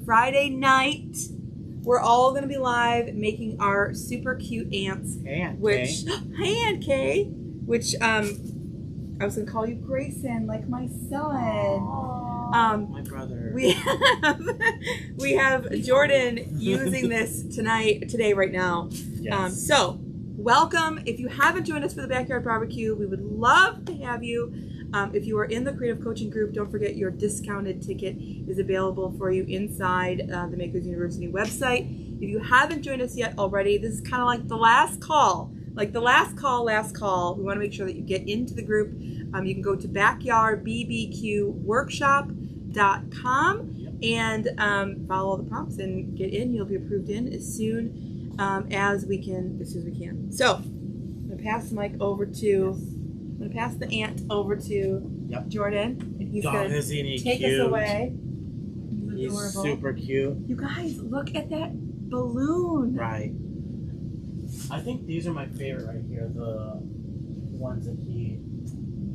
Friday night, we're all going to be live making our super cute ants. Hey, which, hey, Aunt Kay. Which, I was going to call you Grayson, like my son. My brother. We have Jordan using this today, right now. Yes. So, welcome. If you haven't joined us for the Backyard Barbecue, we would love to have you. If you are in the Creative Coaching Group, don't forget your discounted ticket is available for you inside the Makers University website. If you haven't joined us yet already, this is kind of like the last call. Like the last call. We want to make sure that you get into the group. You can go to backyardbbqworkshop.com and follow the prompts and get in. You'll be approved in as soon as we can. So I'm gonna pass the mic over to. I'm gonna pass the ant over to Jordan, and he's gonna take us away. He's adorable. Super cute. You guys, look at that balloon. Right. I think these are my favorite right here. The ones that he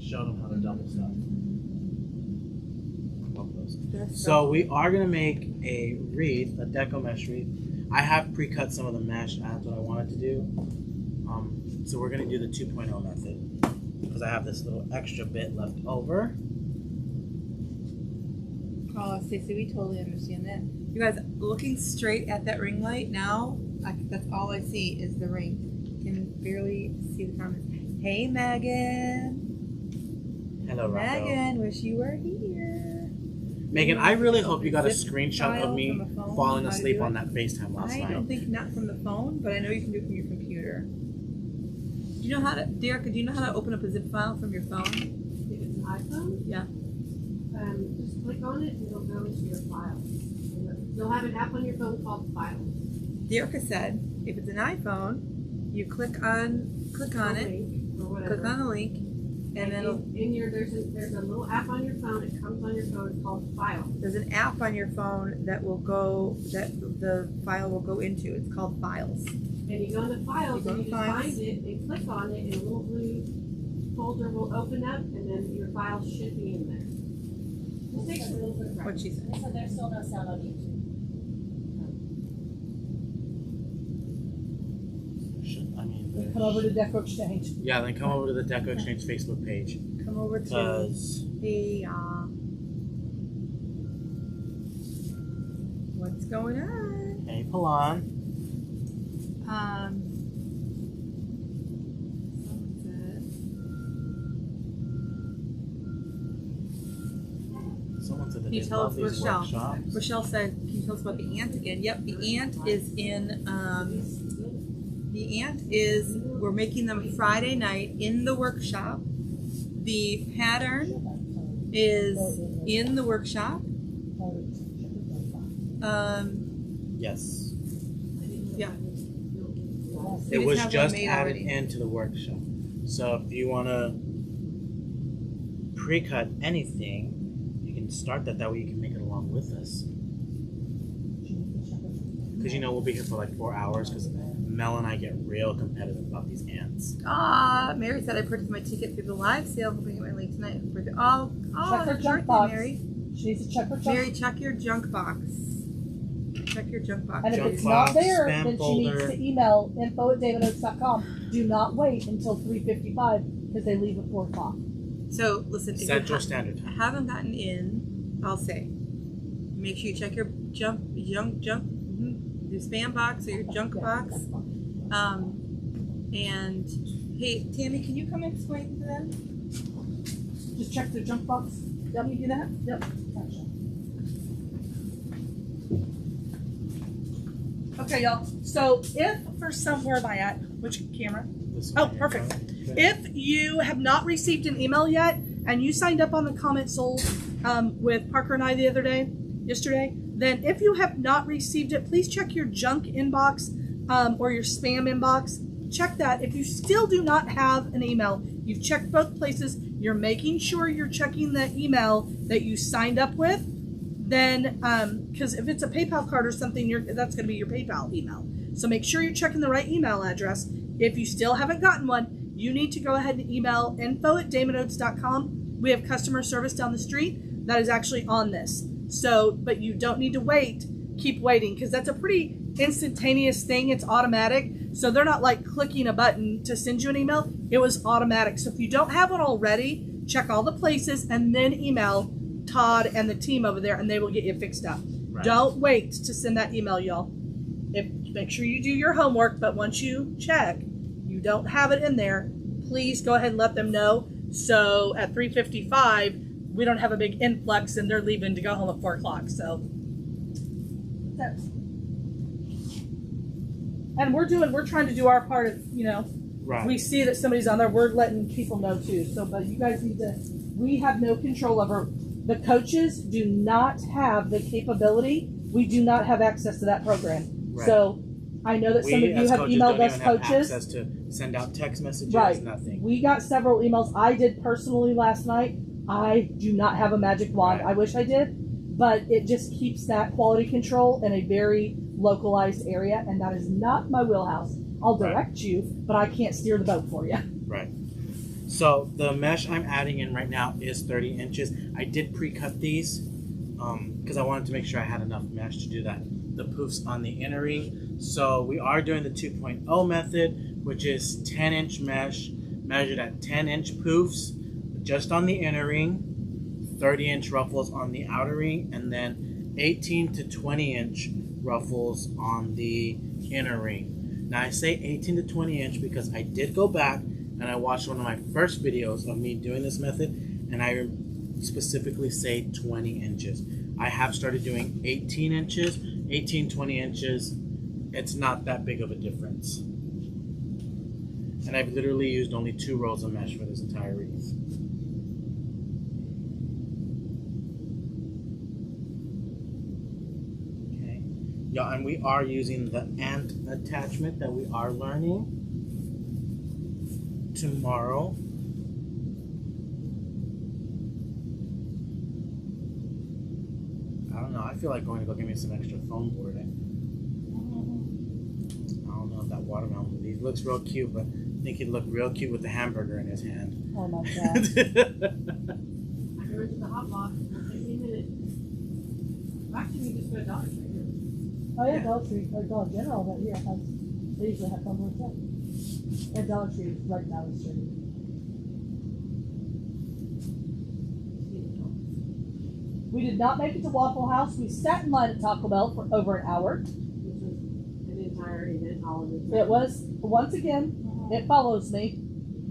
showed them how to double stuff. Love those. So we are gonna make a wreath, a Deco mesh wreath. I have pre-cut some of the mesh. That's what I wanted to do. So we're gonna do the 2.0 method because I have this little extra bit left over. Oh, Stacey, we totally understand that. You guys, looking straight at that ring light now, that's all I see is the ring. You can barely see the comments. Hey, Megan. Hello, Rocco. Megan, wish you were here. Megan, I really hope you got a screenshot of me falling asleep on that FaceTime last night. I don't think not from the phone, but I know you can do it from your computer. Do you know how to, Derek, do you know how to open up a zip file from your phone? If it's an iPhone? Yeah. Just click on it and it'll go into your files. You'll have an app on your phone called Files. Derek said, if it's an iPhone, you click on it, click on the link, and then there's a little app on your phone. It comes on your phone. It's called Files. There's an app on your phone that the file will go into. It's called Files. And you go into Files and you find it and click on it, and a little blue folder will open up, and then your files should be in there. It takes a little bit of practice. What she said. So there's still no sound on YouTube. Come over to DecoExchange. Yeah, then come over to the DecoExchange Facebook page. Come over to the what's going on? Hey, Palan. Someone said that Can you they tell love us, these Rochelle? workshops. Rochelle said, can you tell us about the ant again? Yep, the ant is in, we're making them Friday night in the workshop. The pattern is in the workshop. Yes. Yeah. It was just added into the workshop. So if you want to pre-cut anything, you can start that. That way you can make it along with us. Because we'll be here for like 4 hours because Mel and I get real competitive about these ants. Mary said I purchased my ticket through the live sale, hoping to get my link tonight. Oh, check her junk box. Mary. She needs to check her junk. Mary, check your junk box. Check your junk box. And if it's not there, then she needs to email info@davidoaks.com. Do not wait until 3:55 because they leave at 4 o'clock. So listen, if Central Standard Time. Haven't gotten in, I'll say, make sure you check your junk, your spam box or your junk box. And hey, Tammy, can you come and explain to them? Just check their junk box. Yep. Can you do that? Yep. Gotcha. Okay, y'all. So if for somewhere am I at? Which camera? Oh, perfect. If you have not received an email yet and you signed up on the comment sold with Parker and I yesterday, then if you have not received it, please check your junk inbox or your spam inbox. Check that. If you still do not have an email, you've checked both places, you're making sure you're checking the email that you signed up with, then, because if it's a PayPal card or something, that's going to be your PayPal email. So make sure you're checking the right email address. If you still haven't gotten one, you need to go ahead and email info@davidoaks.com. We have customer service down the street that is actually on this. So, but you don't need to wait keep waiting because that's a pretty instantaneous thing. It's automatic. So they're not like clicking a button to send you an email. It was automatic. So if you don't have it already, check all the places and then email Todd and the team over there and they will get you fixed up. Right. Don't wait to send that email, y'all. Make sure you do your homework, but once you check, you don't have it in there, please go ahead and let them know. So at 3:55, we don't have a big influx and they're leaving to go home at 4 o'clock. So that's, and we're trying to do our part of, Right. we see that somebody's on there, we're letting people know too. So, but you guys need to, we have no control over, the coaches do not have the capability. We do not have access to that program. Right. So I know that some of you have emailed us, Have coaches. access to send out text messages, Right. nothing. We got several emails. I did personally last night. I do not have a magic wand. Right. I wish I did, but it just keeps that quality control in a very localized area, and that is not my wheelhouse. I'll direct you, but I can't steer the boat for you. Right. So the mesh I'm adding in right now is 30 inches. I did pre-cut these because I wanted to make sure I had enough mesh to do that. The poofs on the inner ring. So we are doing the 2.0 method, which is 10-inch mesh measured at 10-inch poofs just on the inner ring, 30-inch ruffles on the outer ring, and then 18 to 20-inch ruffles on the inner ring. Now I say 18 to 20 inch because I did go back and I watched one of my first videos of me doing this method and I specifically say 20 inches. I have started doing 18 inches, 18, 20 inches. It's not that big of a difference. And I've literally used only 2 rows of mesh for this entire wreath. Yeah, and we are using the ant attachment that we are learning tomorrow. I don't know. I feel like going to go get me some extra foam boarding. I don't know if that watermelon, he looks real cute, but I think he'd look real cute with the hamburger in his hand. Oh my God. I go into the hot box. It'll take me a minute. Actually, we just go to Dollar Tree. Oh yeah, Dollar Tree or Dollar General that here has, they usually have fun with that. And Dollar Tree is right down the street. We did not make it to Waffle House. We sat in line at Taco Bell for over an hour. Which was an entire event, all of it. It was, once again, it follows me.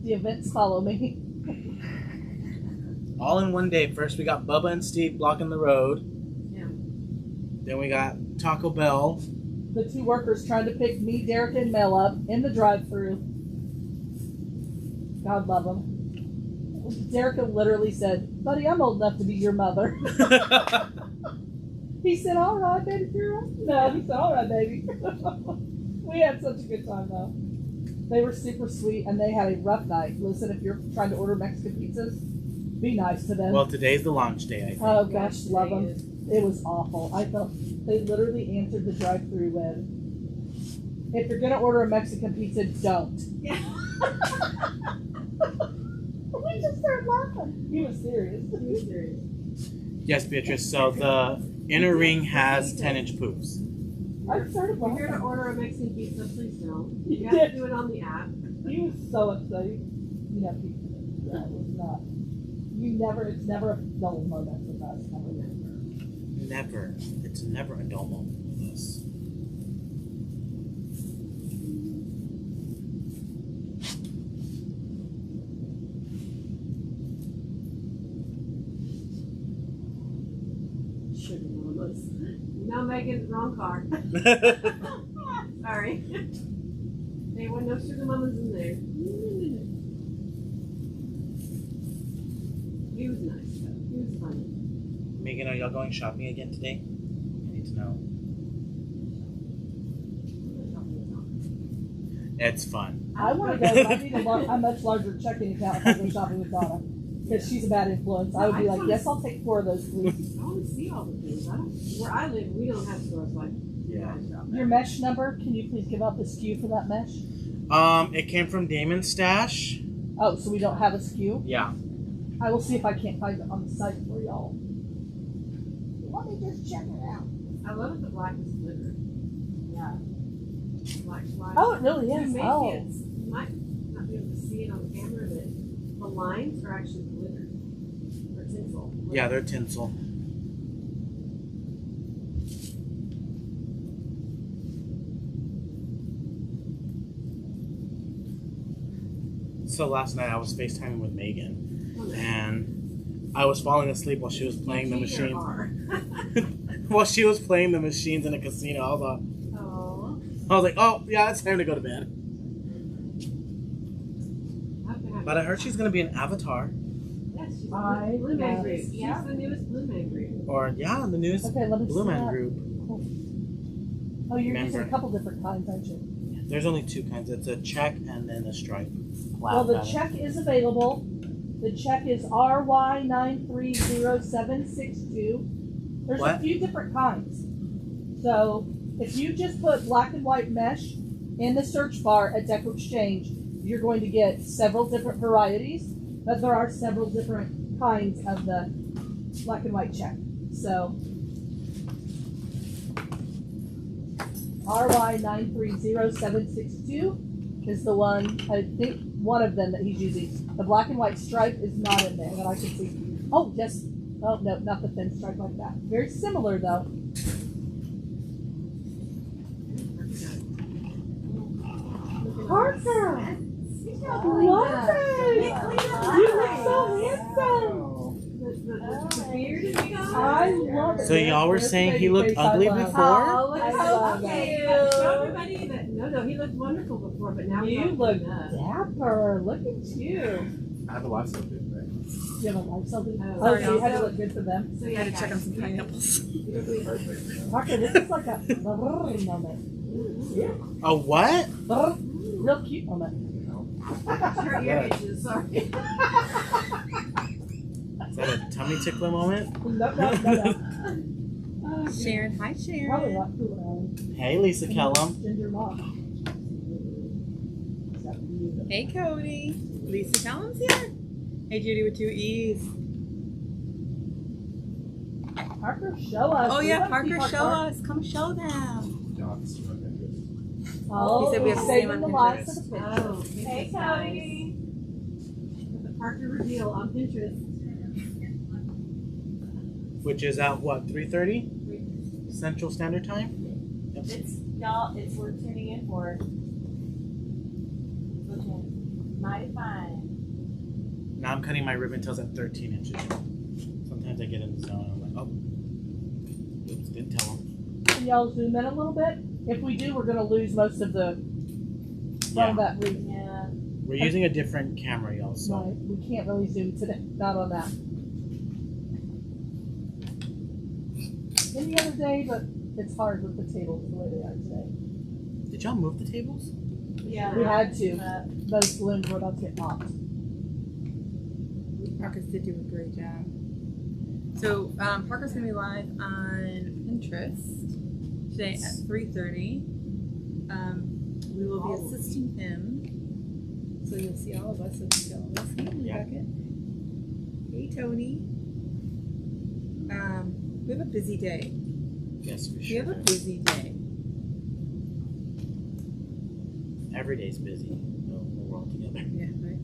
The events follow me. All in one day. First we got Bubba and Steve blocking the road. Yeah. Then we got Taco Bell. The 2 workers trying to pick me, Derek, and Mel up in the drive-thru. God love them. Derek literally said, "Buddy, I'm old enough to be your mother." He said, "All right, baby girl." No, he said, "All right, baby." We had such a good time though. They were super sweet and they had a rough night. Listen, if you're trying to order Mexican pizzas, be nice to them. Well, today's the launch day, I think. Oh gosh, love them. It was awful. I felt they literally answered the drive-thru with, "If you're gonna order a Mexican pizza, don't." Yeah. We just started laughing. He was serious. He was serious. Yes, Beatrice. So the inner ring has 10-inch poofs. I started If you're here to laughing. order a Mexican pizza, please don't. You You have to did. do it on the app. He was so upset. You know, that was not. It's never a dull moment with us. Never. It's never a dull moment with us. Sugar mamas. No, Megan, wrong car. Sorry. There were no sugar mamas in there. He was nice, though. He was funny. Megan, are y'all going shopping again today? I need to know. It's fun. I want to go, but I need a much larger checking account if I go shopping with Donna. Because she's a bad influence. I would be like, yes, I'll take 4 of those, please. I want to see all the things. Where I live, we don't have stores like you Yeah. guys out there. Your mesh number, can you please give out the SKU for that mesh? It came from Damon's stash. Oh, so we don't have a SKU? Yeah. I will see if I can't find it on the site for y'all. Let me just check it out. I love it. The black is glitter. Yeah. Black's white. Oh, it really is. You Oh. might not be able to see it on the camera, but the lines are actually glitter or tinsel. Yeah, they're tinsel. So last night I was FaceTiming with Megan, and I was falling asleep while she was playing the machines. While she was playing the machines in a casino, I was like, oh yeah, it's time to go to bed. But I heard she's gonna be an avatar. Yes, she's I a Blue Man love Group. it. She's the newest Blue Man Group. Or yeah, the newest Okay, let me Blue see Man that. group. Oh, you're using Member. a couple different kinds, aren't you? There's only two kinds. It's a check and then a stripe. Well, the check is available. The check is RY930762. There's What? a few different kinds. So if you just put black and white mesh in the search bar at DecoExchange, you're going to get several different varieties, but there are several different kinds of the black and white check. So RY930762 is the one, I think one of them that he's using. The black and white stripe is not in there that I can see. Oh, yes. Oh, no, not the thin stripe like that. Very similar though. Parker! Love it! You look so handsome! The beard is gone. I love it. So y'all were This saying he baby looked face I ugly love. before? Oh, I look love how that. cute. Show everybody that. No, he looked wonderful before, but now You he's look up. dapper. Look at you. I have a lifestyle dude, right? You have a life something? Oh, Oh, sorry, so you had to also- look good for them. So I yeah, had to check on some pineapples. Parker, this is like a brrr moment. A what? Brrr, real cute moment. Her ear itches, sorry. Is that a tummy tickler moment? No. Oh, Sharon, hi Probably Sharon. not cool around. Hey, Lisa Kellum. Ginger mom. Hey Cody. Lisa Collins here. Hey Judy with 2 E's. Parker, show us. Oh We yeah, love Parker, Peacock show Park. us. Come show them. John's Oh, He said we have to see him saving on the lives Pinterest. of the picture. Oh, Hey, Cody. The Parker reveal on Pinterest. Which is at what, 3:30 Central Standard Time? It's y'all. It's worth tuning in for. Looking mighty fine. Now I'm cutting my ribbon tails at 13 inches. Sometimes I get in the zone and I'm like, oh, oops, didn't tell them. Can y'all zoom in a little bit? If we do, we're going to lose most of the Yeah. from that wreath. Yeah. We're using a different camera, y'all, so. Right. We can't really zoom today. Not on that. Any other day, but it's hard with the tables the way they are today. Did y'all move the tables? Yeah. We had to. Those balloons were about to get popped. Marcus did do a great job. So Parker's gonna be live on Pinterest today at 3:30. We will be assisting him, so you'll see all of us. So you all of us. Hey, Yeah. Rebecca. Hey, Tony. We have a busy day. Yes, for We sure. have a busy day. Every day's busy. We're all together. Yeah, right.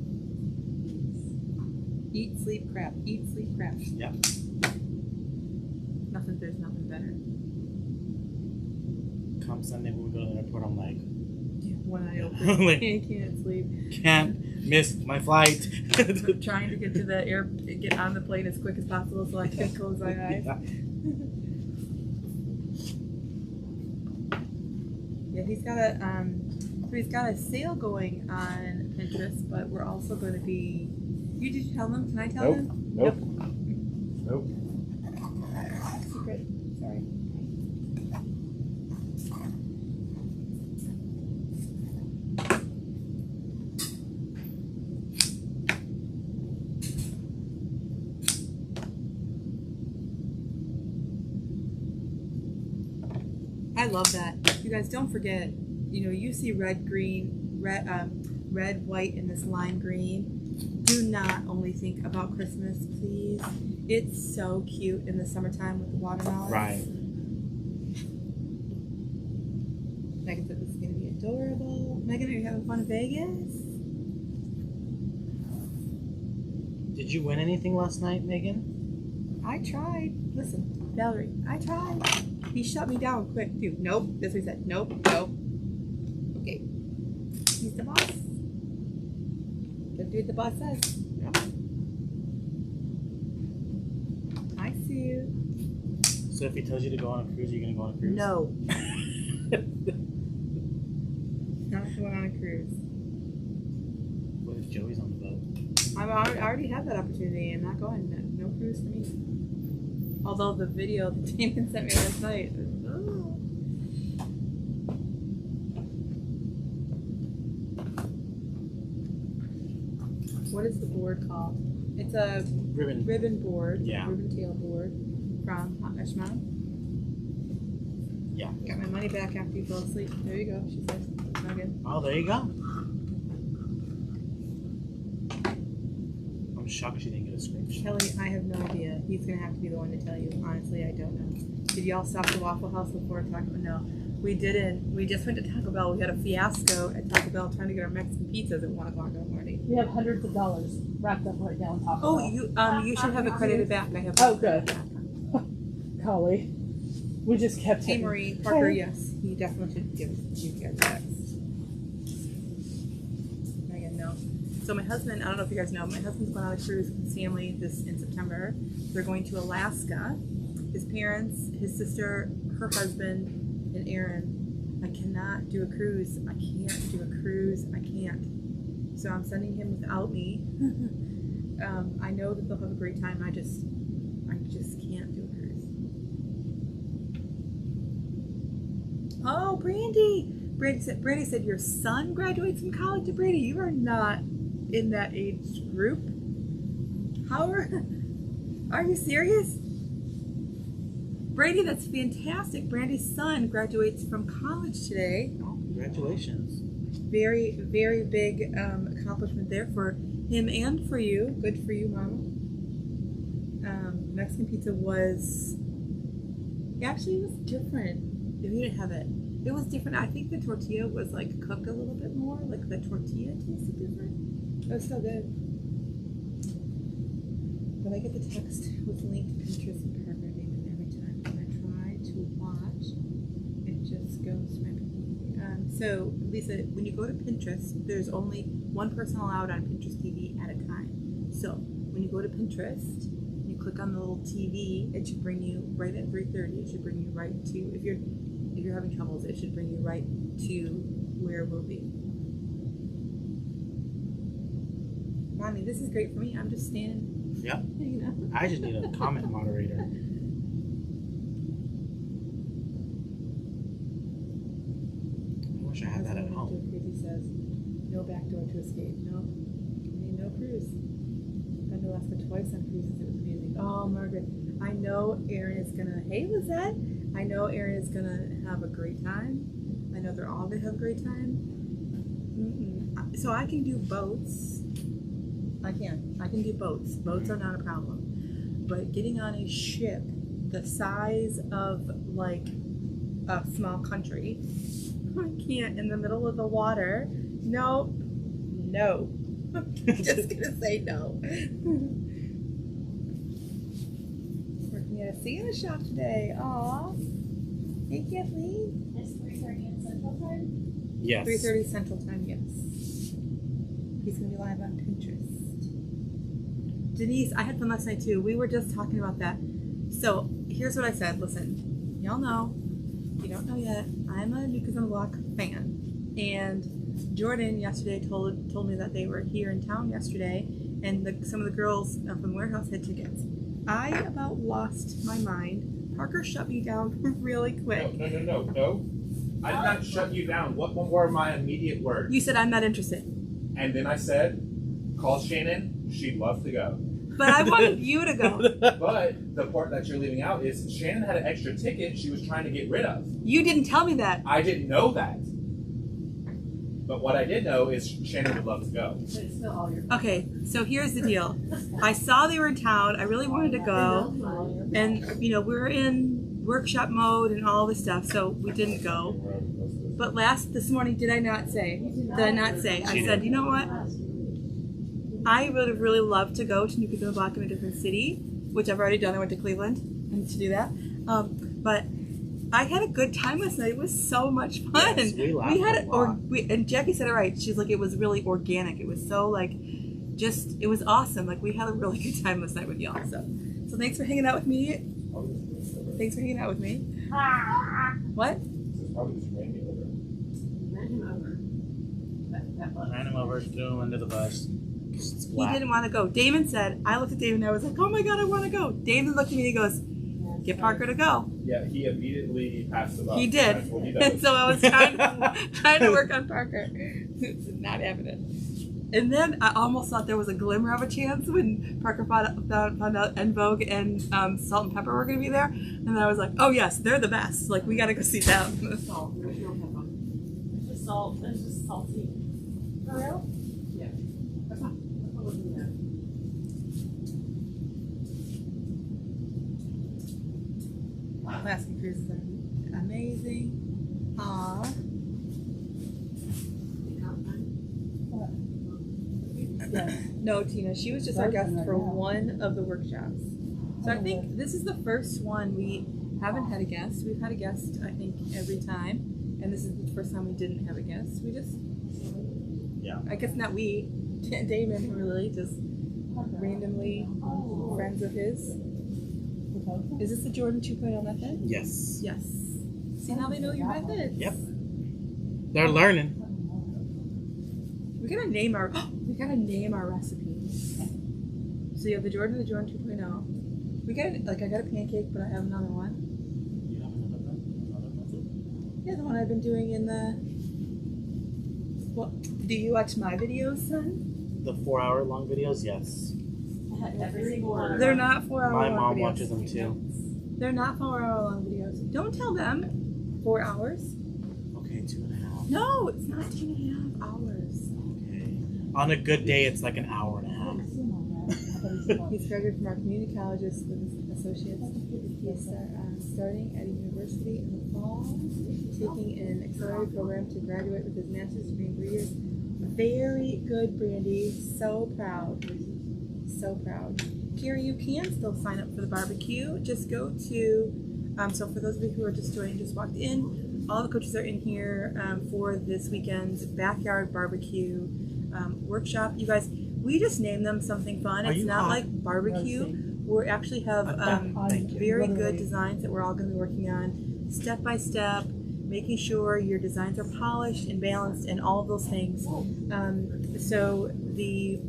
Eat, sleep, crap. Eat, sleep, crap. Yep. Nothing. There's nothing better. Come Sunday when we go to the airport, I'm like, One eye open. Like- I can't sleep. can't miss my flight. I'm trying to get to the get on the plane as quick as possible so I can close my eyes. Yeah, he's got a sale going on Pinterest, but we're also going to be. Did you tell them? Can I tell them? Nope. Secret. Sorry. I love that. You guys don't forget, you see red, white, and this lime green. Do not only think about Christmas, please. It's so cute in the summertime with the watermelon. Right. Megan said this is gonna be adorable. Megan, are you having fun in Vegas? Did you win anything last night, Megan? I tried. Listen, Valerie, I tried. He shut me down quick too. Nope. That's what he said. Nope. Nope. Okay. He's the boss. Gotta do what the boss says. Yep. I see you. So if he tells you to go on a cruise, are you gonna go on a cruise? No. Not going on a cruise. What if Joey's on the boat? I already had that opportunity. I'm not going. No cruise for me. Although the video that Damon sent me last night. Oh. What is the board called? It's a Ribbon. board. Yeah. Ribbon tail board from Hot Mesh Mom. Yeah. Got my money back after you fell asleep. There you go. She says. It's not good. Oh, there you go. I'm shocked she didn't get a screenshot. Kelly, I have no idea. He's gonna have to be the one to tell you. Honestly, I don't know. Did y'all stop at the Waffle House before Taco Bell? No, we didn't. We just went to Taco Bell. We had a fiasco at Taco Bell trying to get our Mexican pizzas at 1 o'clock in the morning. We have hundreds of dollars wrapped up right now on top Oh, of you should have it credited back. I have. Oh, good. Golly. We just kept Hey, hitting. Marie Parker. Hey. Yes, you definitely should give you guys that. Megan, no. So my husband, I don't know if you guys know, my husband's going on a cruise with his family in September. They're going to Alaska. His parents, his sister, her husband, and Aaron. I cannot do a cruise. I can't do a cruise. I can't. So I'm sending him without me. I know that they'll have a great time. I just can't do a cruise. Oh, Brandy! Brandy said your son graduates from college. Brandy, you are not in that age group. Are you serious? Brady, that's fantastic. Brandy's son graduates from college today. Oh, congratulations. Very, very big accomplishment there for him and for you. Good for you, Mama. Mexican pizza was actually, it was different. If you didn't have it, it was different. I think the tortilla was like cooked a little bit more. Like the tortilla tasted different. It was so good. But I get the text with link to Pinterest and Parker Damon every time when I try to watch. It just goes to my so Lisa, when you go to Pinterest, there's only one person allowed on Pinterest TV at a time. So when you go to Pinterest, you click on the little TV. It should bring you right at 3:30. It should bring you right to if you're having troubles. It should bring you right to where we'll be. Mommy, this is great for me. I'm just standing. Yep. You know. I just need a comment moderator. I wish I had that at home. Crazy says, no back door to escape. No, no cruise. Been to Alaska twice on cruises. It was amazing. Oh, Margaret, I know Erin is gonna. Hey, Lizette. I know Erin is gonna have a great time. I know they're all gonna have a great time. So I can do boats. I can do boats. Boats are not a problem. But getting on a ship the size of like a small country, I can't in the middle of the water. No. I'm just gonna say no. Working at a Santa shop today. Aw. Hey, Kathleen. It's 3:30 in Central Time. Yes. 3:30 Central Time, yes. He's gonna be live on Pinterest. Denise, I had fun last night too. We were just talking about that. So here's what I said. Listen, y'all know, if you don't know yet, I'm a New Kids on the Block fan. And Jordan yesterday told me that they were here in town yesterday, and some of the girls from the warehouse had tickets. I about lost my mind. Parker shut me down really quick. No. I did not shut you down. What were my immediate words? You said I'm not interested. And then I said, call Shannon. She'd love to go. But I wanted you to go. But the part that you're leaving out is Shannon had an extra ticket she was trying to get rid of. You didn't tell me that. I didn't know that. But what I did know is Shannon would love to go. But it's still all your. Okay, so here's the deal. I saw they were in town. I really wanted to go. And, we were in workshop mode and all this stuff, so we didn't go. But this morning, did I not say? I said, you know what? I would have really loved to go to New Kids on the Block in a different city, which I've already done. I went to Cleveland and to do that. But I had a good time last night. It was so much fun. Yes, we laughed had a lot. and Jackie said it right. She's like, it was really organic. It was so like, it was awesome. Like we had a really good time last night with y'all. So thanks for hanging out with me. Thanks for hanging out with me. What? Ran him over, threw him under the bus. He didn't want to go. Damon said, I looked at Damon and I was like, oh my God, I want to go. Damon looked at me and he goes, get Parker to go. Yeah, he immediately passed the bus. He did. That's what he And does. so I was trying to work on Parker. It's not happening. And then I almost thought there was a glimmer of a chance when Parker found out En Vogue and Salt and Pepper were going to be there. And then I was like, oh yes, they're the best. Like, we got to go see them. Salt. There's no pepper. There's just salt. There's just salty. For real? Yeah. That's not what's in there. Alaskan cruises are amazing. Aww. No, Tina, she was just our guest for one of the workshops. So I think this is the first one we haven't had a guest. We've had a guest, I think, every time. And this is the first time we didn't have a guest. We just, I guess not we, Damon really, just randomly friends of his. Is this the Jordan 2.0 method? Yes. Yes. See, now they know your methods. Yep. They're learning. We gotta name our recipes. So you have the Jordan 2.0. We got I got a pancake, but I have another one. You have another method? Yeah, the one I've been doing in the. Well, do you watch my videos, son? The 4-hour-long videos, yes. Every single one. They're not 4 hour My long mom videos. watches them too. They're not 4 hour long videos. Don't tell them 4 hours. Okay, 2.5. No, it's not 2.5 hours. Okay. On a good day, it's like an hour and a half. He's graduated from our community colleges with his associates. He's starting at a university in the fall, taking an accelerated program to graduate with his master's degree in 3 years. Very good, Brandy. So proud. So proud. Here you can still sign up for the barbecue. Just go to, so for those of you who are just joining, just walked in, all the coaches are in here for this weekend's backyard barbecue workshop. You guys, we just named them something fun. It's not like barbecue. We actually have very good designs that we're all going to be working on step by step, making sure your designs are polished and balanced and all of those things. So the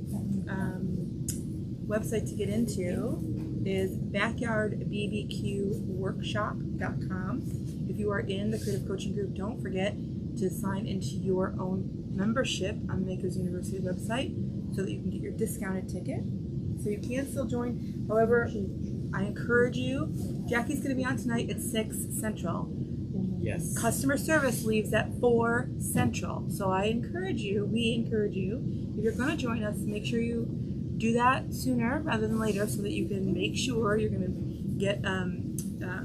website to get into is backyardbbqworkshop.com. If you are in the creative coaching group, don't forget to sign into your own membership on the Makers University website so that you can get your discounted ticket. So you can still join. However, I encourage you, Jackie's going to be on tonight at 6 Central. Yes. Customer service leaves at 4 Central. So we encourage you, if you're going to join us, make sure you do that sooner rather than later so that you can make sure you're going to get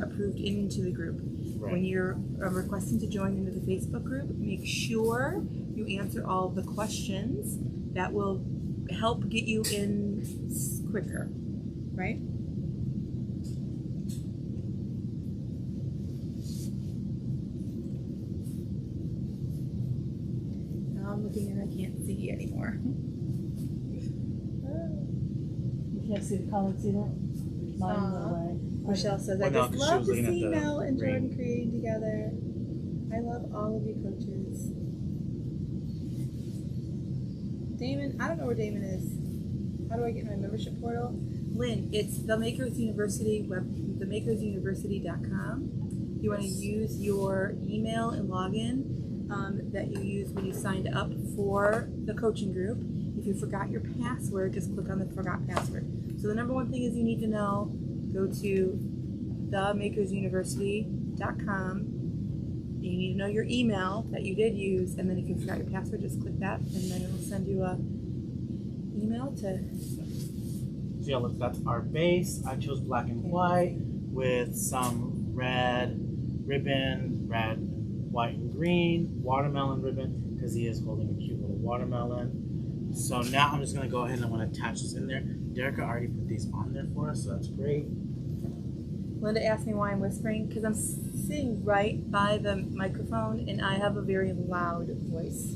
approved into the group. Right. When you're requesting to join into the Facebook group, make sure you answer all of the questions that will help get you in quicker, right? Now I'm looking and I can't see anymore. You can't see the comments either? Mine went away. Michelle says, I Well, no, just 'cause she love was to looking at see the Mel and Jordan ring. creating together. I love all of you coaches. Damon, I don't know where Damon is. How do I get my membership portal? Lynn, it's the Makers University themakersuniversity.com. You want to use your email and login that you used when you signed up for the coaching group. If you forgot your password, just click on the forgot password. So the number one thing is you need to know, go to themakersuniversity.com. You need to know your email that you did use, and then if you forgot your password, just click that, and then it will send you a email to. So yeah, look, that's our base. I chose black and white with some red ribbon, red, white and green watermelon ribbon because he is holding a cute little watermelon. So now I'm just gonna go ahead and I'm gonna attach this in there. Derica already put these on there for us, so that's great. Linda asked me why I'm whispering because I'm sitting right by the microphone and I have a very loud voice.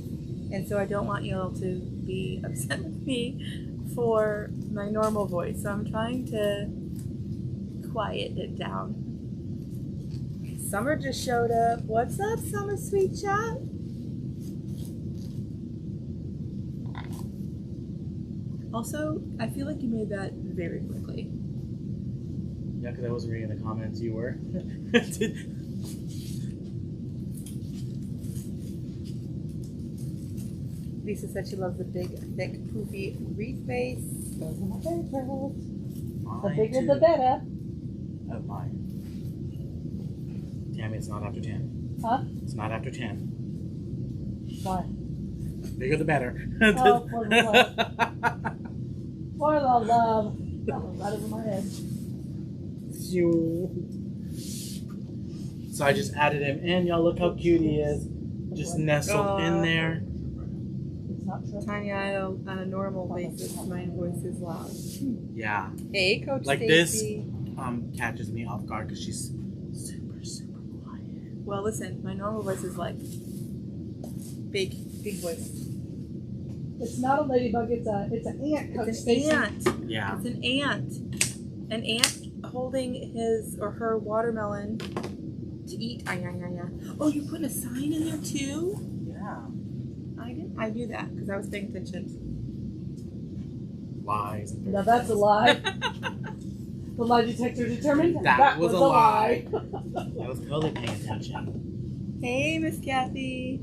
And so I don't want you all to be upset with me for my normal voice. So I'm trying to quiet it down. Summer just showed up. What's up, Summer Sweet Chat? Also, I feel like you made that very quickly. Yeah, because I wasn't reading the comments. You were. Lisa said she loves the big, thick, poofy wreath base. Those are my favorites. The Mine bigger too. the better. Oh, mine. Tammy, it's not after 10. Huh? It's not after 10. Why? Bigger the better. Oh, for the love. For the love. That was right over my head. So I just added him in. Y'all look how cute he is. Just nestled in there. It's not true. Tanya, on a normal basis, my voice is loud. Yeah. Hey, Coach Like Stacy. this catches me off guard because she's super, super quiet. Well, listen, my normal voice is like big voice. It's not a ladybug. It's an ant. Coach It's an Stacy. ant. Yeah. It's an ant. An ant holding his or her watermelon to eat. Oh, you're putting a sign in there too? Yeah. I knew that because I was paying attention. Lies. And Now that's a lie. The lie detector determined That was a lie. lie. I was totally paying attention. Hey, Miss Kathy.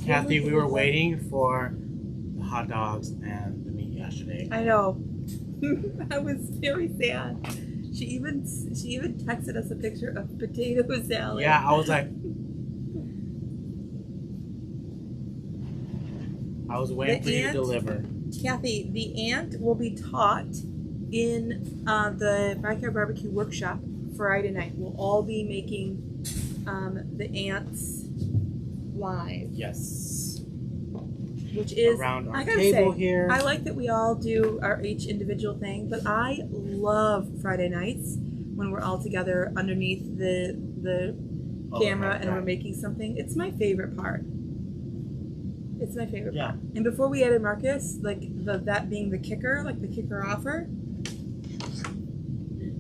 Kathy, we were waiting for the hot dogs and the meat yesterday. I know. I was very sad. She even texted us a picture of potato salad. Yeah, I was like, I was waiting for you to deliver. Kathy, the ant will be taught in the Backyard Barbecue Workshop Friday night. We'll all be making the ants live. Yes. Which is Around our I gotta table say, here. I like that we all do our each individual thing, but I love Friday nights when we're all together underneath the camera and we're making something. It's my favorite part. It's my favorite part. And before we added Marcus, like that being the kicker, like the kicker offer.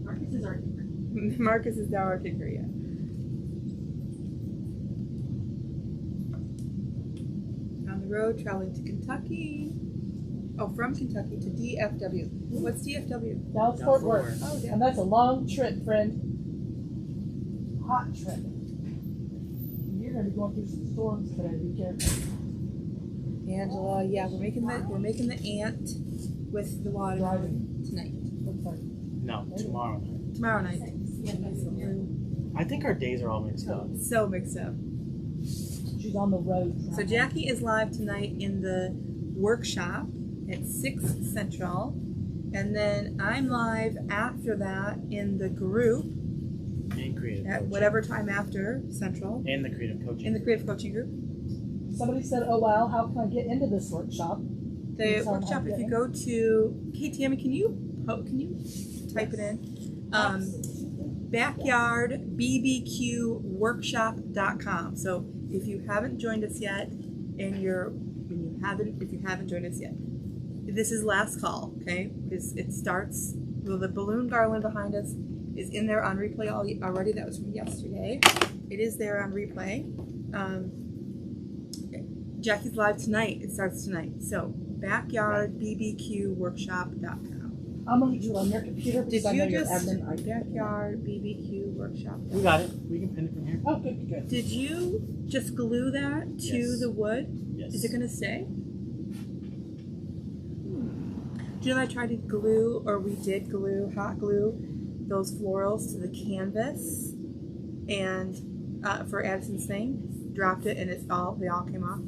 Marcus is our keeper. Marcus is now our kicker, yeah. On the road, traveling to Kentucky. Oh, from Kentucky to DFW. What's DFW? Dallas Fort Worth. Oh, yeah. And that's a long trip, friend. Hot trip. You're going to be going through some storms today. Be careful. Angela, yeah, we're making the ant with the water tonight. Looks like No, tomorrow night. Tomorrow night. I think our days are all mixed up. So mixed up. she's on the road. So Jackie is live tonight in the workshop at 6 Central. And then I'm live after that in the group And creative at coaching. whatever time after Central. And the creative coaching. In the creative coaching group. Somebody said, "Oh wow, how can I get into this workshop?" The workshop, if you go to, hey Tammy, can you type it in? Backyardbbqworkshop.com. So if you haven't joined us yet, if you haven't joined us yet, this is last call, okay? Because it starts, well, the balloon garland behind us is in there on replay already. That was from yesterday. It is there on replay. Jackie's live tonight. It starts tonight. So backyardbbqworkshop.com. I'm gonna do it on your computer Did because I you know you're just admin. backyardbbqworkshop? We got it. We can pin it from here. Oh, good, good. Did you just glue that to Yes. the wood? Yes. Is it gonna stay? Do you know I tried to glue, or we did glue, hot glue, those florals to the canvas, and for Addison's thing, dropped it, and they all came off.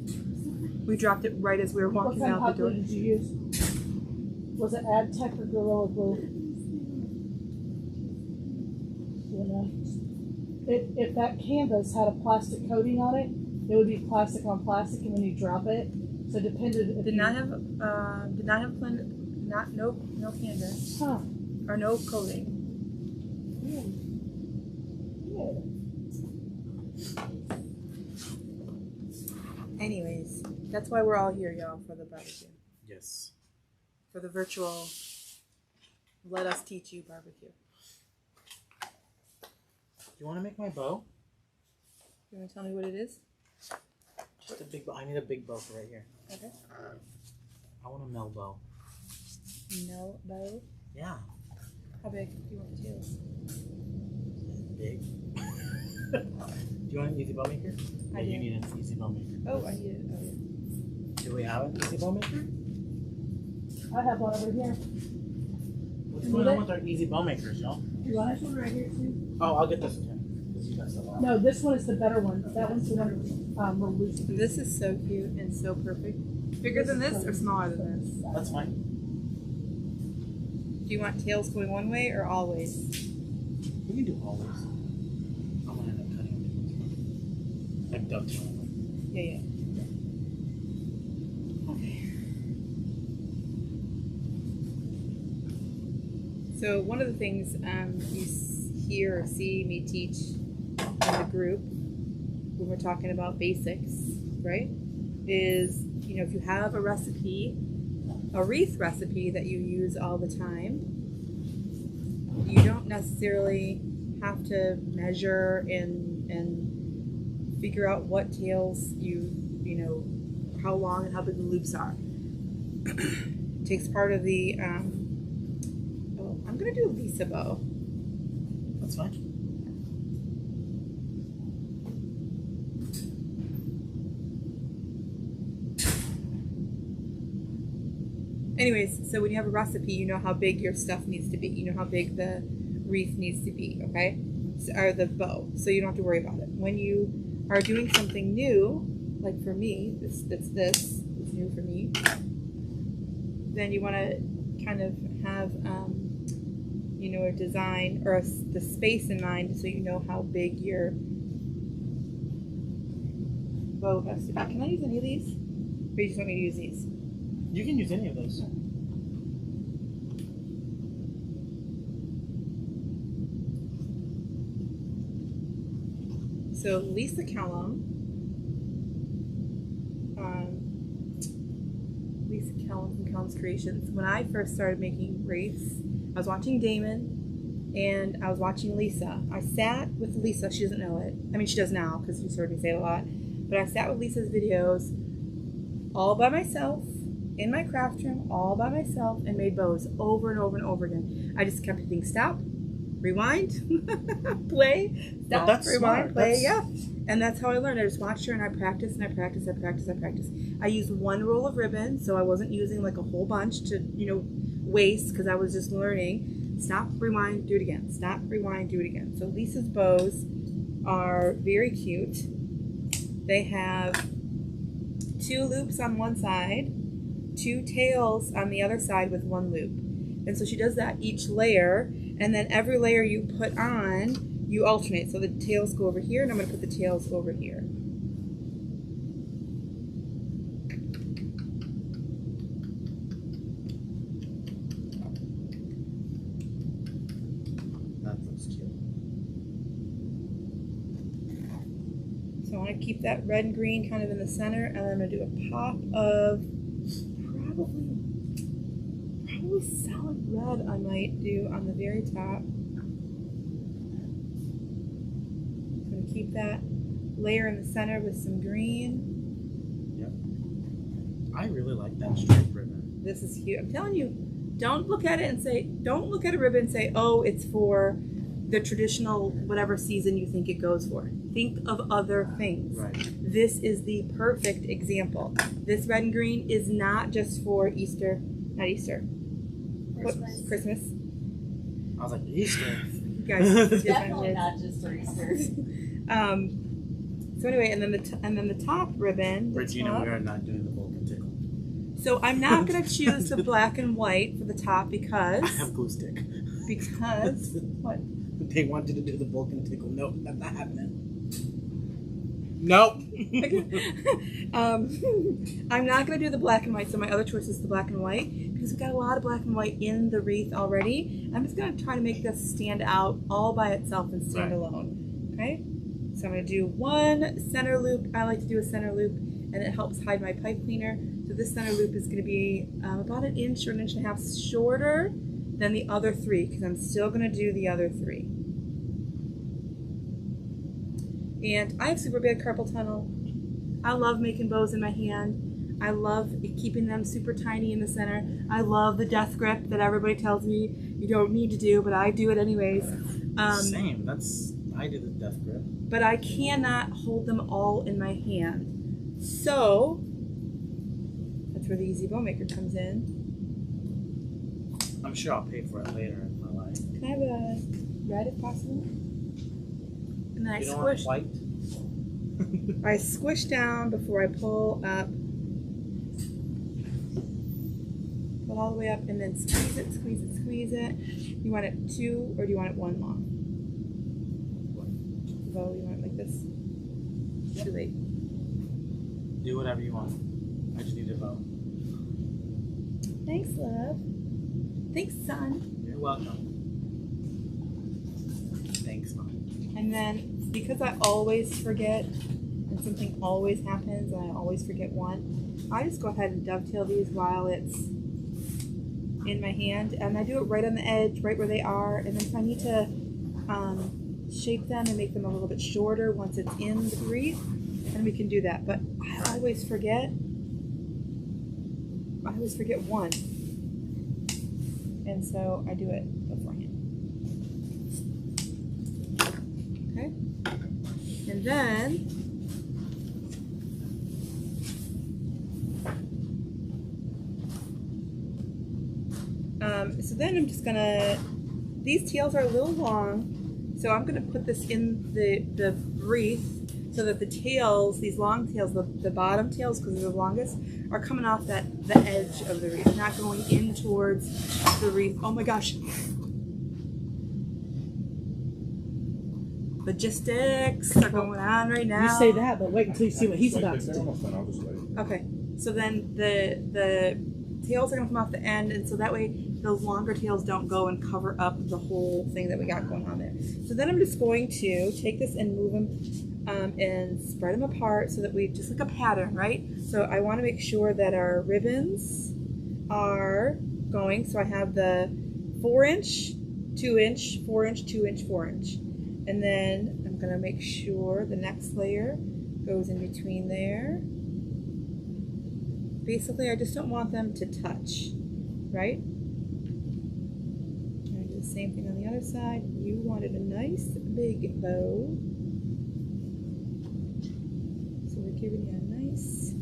We dropped it right as we were What walking kind of out hot the glue door. did you use? Was it Adtech or Gorilla Glue? You know? if that canvas had a plastic coating on it, it would be plastic on plastic, and when you drop it, so it depended. If Did you, not have no canvas Huh. or no coating. Anyways, that's why we're all here, y'all, for the barbecue. Yes. For the virtual let us teach you barbecue. You want to make my bow? You want to tell me what it is? Just a big bow. I need a big bow for right here. Okay. I want a Mel bow. No bow. Yeah. How big do you want the tails? Big. Do you want an easy bow maker? I Yeah, you do. need an easy bow maker. Oh, I need it. Oh, yeah. Do we have an easy bow maker? I have one over here. What's You going need on it? with our easy bow makers, y'all? You want this one right here too? Oh, I'll get this one. Because you guys have a lot. No, this one is the better one. That one's the one we're losing. This is so cute and so perfect. Bigger than this or smaller than this? That's fine. Do you want tails going one way or always? We can do always. I'm gonna end up cutting them too much. Like dovetailing them. Yeah, yeah. Okay. So one of the things you hear or see me teach in the group when we're talking about basics, right, is, you know, if you have a recipe, a wreath recipe that you use all the time, you don't necessarily have to measure and figure out what tails you know, how long and how big the loops are. It takes part of the, I'm going to do a Lisa bow. That's fine. Anyways, so when you have a recipe, you know how big your stuff needs to be. You know how big the wreath needs to be, okay? So, or the bow, so you don't have to worry about it. When you are doing something new, like for me, this is new for me, then you want to kind of have, you know, a design or the space in mind so you know how big your bow has to be. Can I use any of these? Or you just want me to use these? You can use any of those. So Lisa Kellum, from Kellum's Creations. When I first started making wreaths, I was watching Damon and I was watching Lisa. I sat with Lisa. She doesn't know it. I mean, she does now because she's heard me say it a lot. But I sat with Lisa's videos all by myself in my craft room, all by myself, and made bows over and over and over again. I just kept hitting stop, rewind, play, stop, that's rewind, smart. play. That's- Yeah. And that's how I learned. I just watched her and I practiced and I practiced. I used one roll of ribbon, so I wasn't using like a whole bunch to, you know, waste because I was just learning. Stop, rewind, do it again. Stop, rewind, do it again. So Lisa's bows are very cute. They have 2 loops on one side, 2 tails on the other side with 1 loop. And so she does that each layer, and then every layer you put on, you alternate. So the tails go over here, and I'm going to put the tails over here. That looks cute. So I want to keep that red and green kind of in the center, and I'm going to do a pop of probably solid red I might do on the very top. I'm going to keep that layer in the center with some green. Yep. I really like that striped ribbon. This is cute. I'm telling you, don't look at it and say, don't look at a ribbon and say, oh, it's for the traditional whatever season you think it goes for. Think of other things. Right. This is the perfect example. This red and green is not just for Easter, not Easter. Christmas. Christmas. I was like, Easter. You guys, Definitely not just for Easter. So anyway, and then the top ribbon. the Regina, top- we are not doing the Vulcan tickle. So I'm not gonna choose the black and white for the top I because have glue stick. what? They wanted to do the Vulcan tickle. Nope, that's not happening. Nope. I'm not going to do the black and white, so my other choice is the black and white because we've got a lot of black and white in the wreath already. I'm just going to try to make this stand out all by itself and stand alone. Okay? So I'm going to do one center loop. I like to do a center loop, and it helps hide my pipe cleaner. So this center loop is going to be about an inch or an inch and a half shorter than the other three because I'm still going to do the other three. And I have super bad carpal tunnel. I love making bows in my hand. I love keeping them super tiny in the center. I love the death grip that everybody tells me you don't need to do, but I do it anyways. Same. I do the death grip. But I cannot hold them all in my hand. So that's where the Easy Bow Maker comes in. I'm sure I'll pay for it later in my life. Can I have a red if possible? And then I You don't want squish. white? I squish down before I pull up. Pull all the way up and then squeeze it, squeeze it, squeeze it. You want it 2 or do you want it 1 long? The bow, you want it like this? Too late. Do whatever you want. I just need a bow. Thanks, love. Thanks, son. You're welcome. Thanks, Mom. And then because I always forget and something always happens and I always forget one, I just go ahead and dovetail these while it's in my hand, and I do it right on the edge, right where they are. And then if I need to shape them and make them a little bit shorter once it's in the wreath, then we can do that. But I always forget one, and so I do it beforehand. Okay, and then so then I'm just gonna, these tails are a little long, so I'm gonna put this in the wreath so that the tails, these long tails, the bottom tails, because they're the longest, are coming off the edge of the wreath, not going in towards the wreath. Oh my gosh. Logistics are going on right now. You say that, but wait until you see what he's about to They're do. almost done. I'll just wait. Okay, so then the tails are gonna come off the end, and so that way those longer tails don't go and cover up the whole thing that we got going on there. So then I'm just going to take this and move them and spread them apart so that we just like a pattern, right? So I want to make sure that our ribbons are going. So I have the 4-inch, 2-inch, 4-inch, 2-inch, 4-inch, and then I'm gonna make sure the next layer goes in between there. Basically, I just don't want them to touch, right? And I do the same thing on the other side. You wanted a nice big bow. So we're giving you a nice...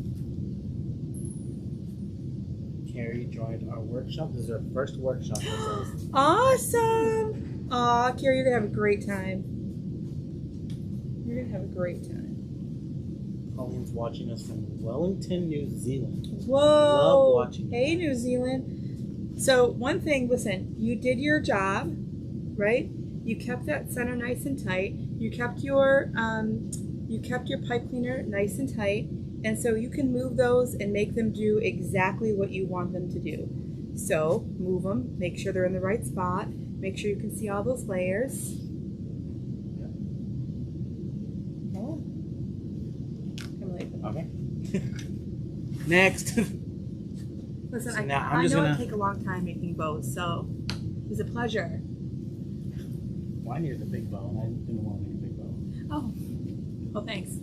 Carrie joined our workshop. This is her first workshop with us. Awesome! Aw, Carrie, you're gonna have a great time. You're gonna have a great time. Colleen's watching us from Wellington, New Zealand. Whoa! Love watching. Hey, New Zealand. So one thing, listen, you did your job, right? You kept that center nice and tight. You kept your pipe cleaner nice and tight, and so you can move those and make them do exactly what you want them to do. So move them, make sure they're in the right spot, make sure you can see all those layers. Oh. Okay. Next. Listen, So I now know gonna... it take a long time making bows, so it was a pleasure. Well, I needed a big bow, and I didn't want to make a big bow. Oh, well, thanks.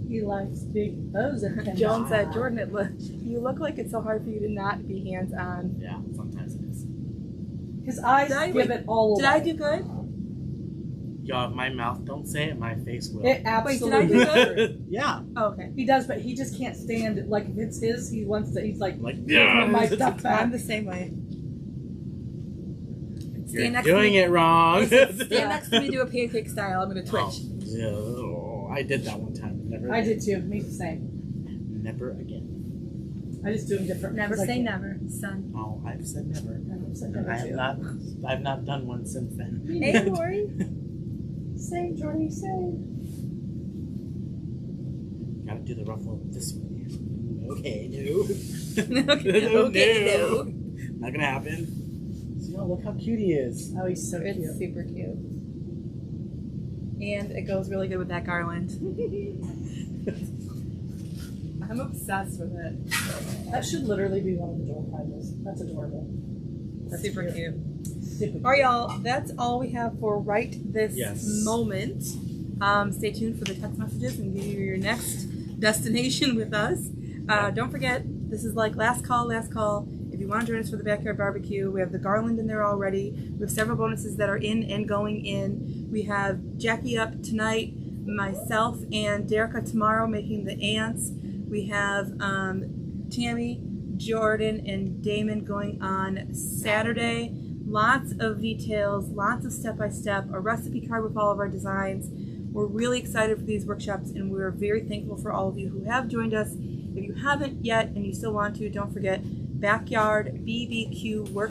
He likes big bows and Joan said, Jordan, you look like it's so hard for you to not be hands-on. Yeah, sometimes it is. his eyes give it all away. Did I do good? Y'all, my mouth don't say it, my face will. It Wait, did I absolutely do good? Yeah. Oh, okay. He does, but he just can't stand it. Like if it's his, he wants to. He's like, Like, give me my yeah. stuff back. I'm the same way. You're Stand next doing to me. it wrong. Stand next to me, do a pancake style. I'm gonna twitch. Oh, I did that one time. Never I again. did too. Me the same. Never again. I just do them different. Never 'cause I say can't. never, son. Oh, I've said never. I've said And never I have too. not. I've not done one since then. Hey, Lori. Say, Jordan, say. Gotta do the ruffle this way. Okay, no. Okay, no. Not gonna happen. So, look how cute he is. Oh, he's so It's cute. super cute. And it goes really good with that garland. I'm obsessed with it. That should literally be one of the door prizes. That's adorable. That's Super cute. Super cute. All right, y'all. That's all we have for right this Yes. moment. Stay tuned for the text messages and give you your next destination with us. Don't forget, this is like last call, last call. If you want to join us for the backyard barbecue, we have the garland in there already. We have several bonuses that are in and going in. We have Jackie up tonight, myself and Derica tomorrow making the ants. We have Tammy, Jordan, and Damon going on Saturday. Lots of details, lots of step-by-step, a recipe card with all of our designs. We're really excited for these workshops, and we're very thankful for all of you who have joined us. If you haven't yet and you still want to, don't forget Backyard BBQ Workshop.